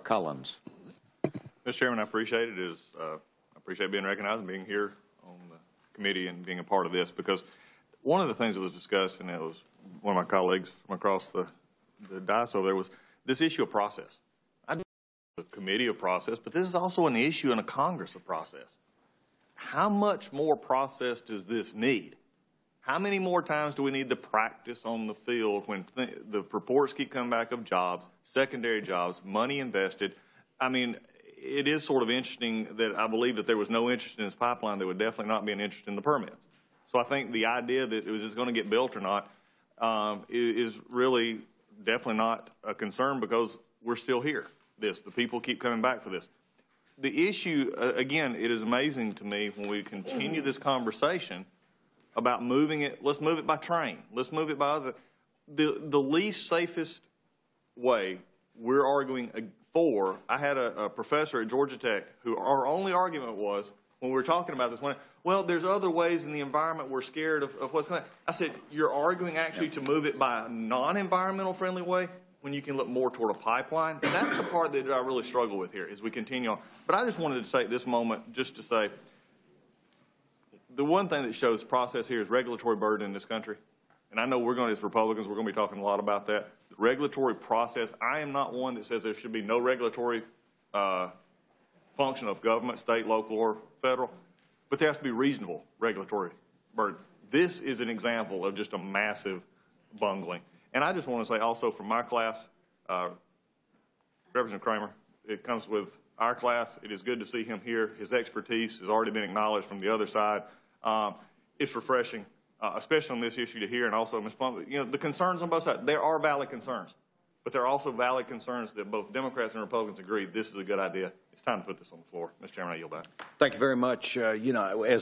Collins. Mr. Chairman, I appreciate it. I appreciate being recognized and being here on the committee and being a part of this, because one of the things that was discussed, and it was one of my colleagues from across the dais over there, was this issue of process. I do a committee of process, but this is also an issue in a Congress of process. How much more process does this need? How many more times do we need to practice on the field when the reports keep coming back of jobs, secondary jobs, money invested? I mean, it is sort of interesting that I believe that there was no interest in this pipeline. There would definitely not be an interest in the permits. So I think the idea that it was just going to get built or not is really definitely not a concern, because we're still here. The people keep coming back for this. The issue, again, it is amazing to me when we continue this conversation about moving it. Let's move it by train. Let's move it by other. The least safest way we're arguing for. I had a professor at Georgia Tech who our only argument was, when we were talking about this one, well, there's other ways in the environment we're scared of what's going to. I said, you're arguing actually to move it by a non-environmental friendly way when you can look more toward a pipeline. And that's the part that I really struggle with here as we continue on. But I just wanted to take this moment just to say, the one thing that shows process here is regulatory burden in this country. And I know we're going to, as Republicans, we're going to be talking a lot about that. The regulatory process, I am not one that says there should be no regulatory function of government, state, local, or federal, but there has to be reasonable regulatory burden. This is an example of just a massive bungling. And I just want to say also from my class, Representative Kramer, it comes with our class. It is good to see him here. His expertise has already been acknowledged from the other side. It's refreshing, especially on this issue to hear, and also, Ms. Plum, you know, the concerns on both sides. There are valid concerns, but there are also valid concerns that both Democrats and Republicans agree this is a good idea. It's time to put this on the floor. Mr. Chairman, I yield back. Thank you very much. You know, as